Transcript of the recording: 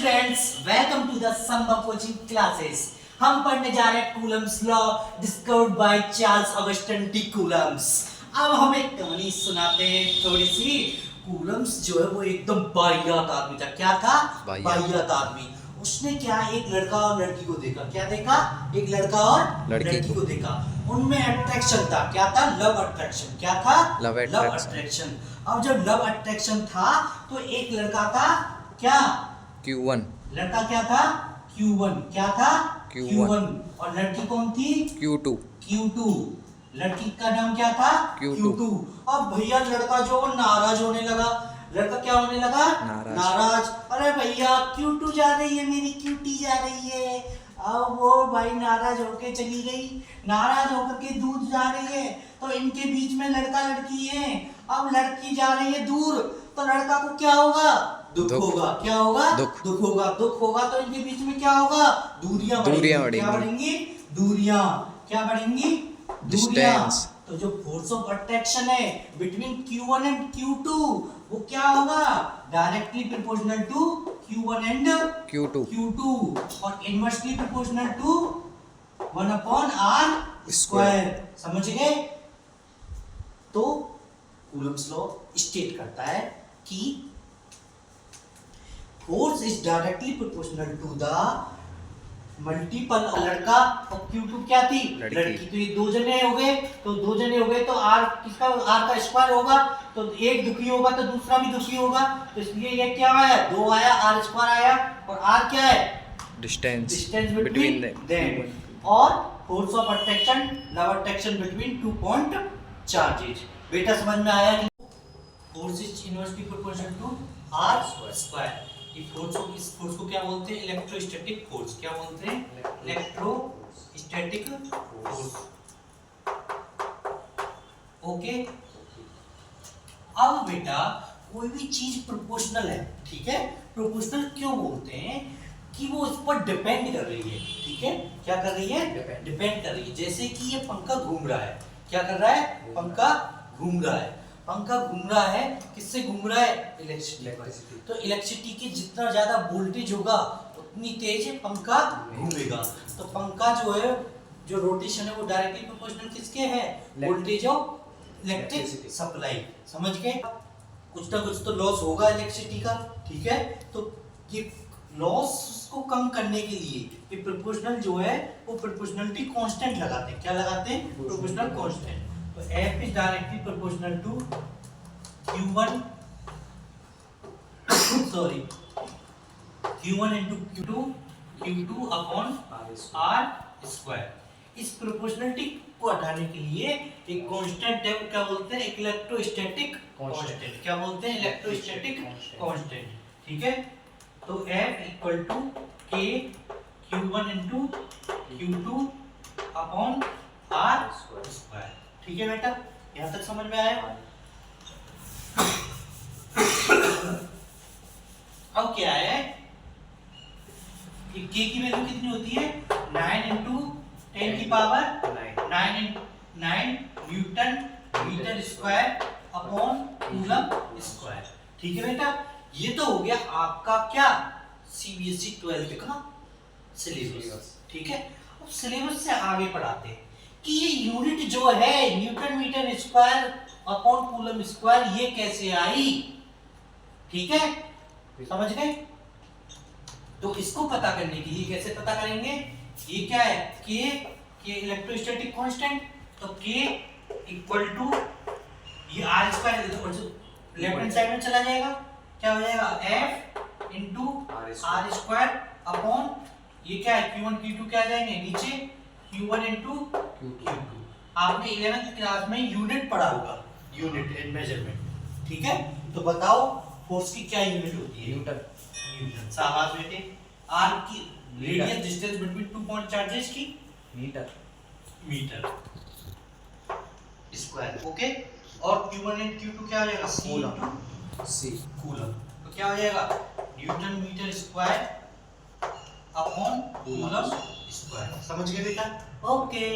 Friends, welcome to the संभव coaching classes. हम पढ़ने जा रहे हैं Coulomb's law discovered by Charles Augustin de Coulomb's. अब हम एक कहानी सुनाते हैं थोड़ी सी। कूलम्स जो है वो एकदम बाहियात आदमी था। क्या था? बाहियात आदमी। उसने क्या, एक लड़का और लड़की को देखा। क्या देखा? एक लड़का और लड़की को देखा। उनमें अट्रैक्शन था। क्या था? Love attraction. क्या था? Love attraction. अब जब लव अट्रैक्शन था तो एक लड़का था क्या? Q1। लड़का क्या था? Q1। क्या था? Q1। और लड़की कौन थी? Q2। लड़की का नाम क्या था? Q2। अब भैया लड़का जो नाराज होने लगा। लड़का क्या होने लगा? नाराज। अरे भैया Q2 जा रही है, मेरी क्यूटी जा रही है। अब वो भाई नाराज होके चली गई। नाराज होकर के दूर जा रही है तो इनके बीच में लड़का लड़की है। अब लड़की जा रही है दूर तो लड़का को क्या होगा? दुख होगा। क्या होगा? दुख होगा तो इनके बीच में क्या होगा? दूरियां बढ़ेंगी। क्या बढ़ेंगी? दूरियां। क्या बढ़ेंगी? डिस्टेंस। तो जो फोर्स ऑफ अट्रैक्शन है बिटवीन Q1 एंड Q2 वो क्या होगा? Directly proportional to Q1 and Q2 और inversely proportional to 1/r square. समझ गए? तो कूलम्स लॉ स्टेट करता है कि force is directly proportional to the multiple. लड़का और Q2 क्या थी? लड़की। तो ये दो जने हो गए तो R किसका? R का स्क्वायर होगा। तो एक दुखी होगा तो दूसरा भी दुखी होगा। तो इसलिए ये क्या आया? 2 आया, R स्क्वायर आया। और R क्या है? Distance between them. और force of attraction, love attraction between 2 point charges. बेटा समझ में आया कि force is inversely proportional to R square. इस फोर्स को क्या बोलते हैं? Electrostatic force. क्या बोलते हैं? Electrostatic force. ओके। अब बेटा कोई भी चीज प्रोपोर्शनल है, ठीक है? प्रोपोर्शनल क्यों बोलते हैं? कि वो उस पर डिपेंड कर रही है। ठीक है? क्या कर रही है? डिपेंड कर रही है। जैसे कि ये पंखा घूम रहा है। क्या कर रहा है? पंखा घूम रहा है। पंखा घूम रहा है, किससे घूम रहा है? इलेक्ट्रिसिटी। तो इलेक्ट्रिसिटी की जितना ज्यादा वोल्टेज होगा उतनी तेज पंखा घूमेगा। तो पंखा जो है, जो रोटेशन है वो डायरेक्टली प्रोपोर्शनल किसके है? Voltage of electric supply. समझ गए? कुछ ना कुछ तो लॉस होगा इलेक्ट्रिसिटी का। ठीक है? तो ये लॉस को कम करने के लिए ये प्रोपोर्शनल जो है वो प्रोपोर्शनलिटी कांस्टेंट लगाते हैं। क्या लगाते हैं? Proportional constant. तो F is directly proportional to Q1 sorry Q1 into Q2 upon R square। इस प्रोपोर्शनलिटी को हटाने के लिए एक कांस्टेंट है, क्या बोलते हैं? Electrostatic constant. क्या बोलते हैं? Electrostatic constant. ठीक है? तो F equal to K Q1 into Q2 upon R square। ठीक है बेटा? यहां तक समझ में आया? अब क्या है कि K की वैल्यू कितनी होती है? 9 into 10 की power 9 newton metre square upon coulomb square. ठीक है बेटा? ये तो हो गया आपका क्या? CBSE 12th का सिलेबस। ठीक है? अब सिलेबस से आगे पढ़ाते हैं कि ये यूनिट जो है newton metre square upon coulomb square ये कैसे आई। ठीक है? समझ गए? तो इसको पता करने के लिए कैसे पता करेंगे? ये क्या है? के इलेक्ट्रोस्टैटिक कांस्टेंट। तो K इक्वल टू ये R square left hand side में चला जाएगा। क्या हो जाएगा? F into R square upon ये क्या है? Q1 Q2 क्या आ जाएंगे नीचे? Q1 into Q2। आपने 11th क्लास में यूनिट पढ़ा होगा, यूनिट एंड मेजरमेंट। ठीक है? तो बताओ फोर्स की क्या यूनिट होती है? न्यूटन। शाबाश बेटे। R की radius distance between 2 point charges की मीटर स्क्वायर। ओके? और Q1 एंड Q2 क्या हो जाएगा? C coulomb. तो क्या हो जाएगा? Newton metre square upon coulomb square. समझ गए बेटा? ओके।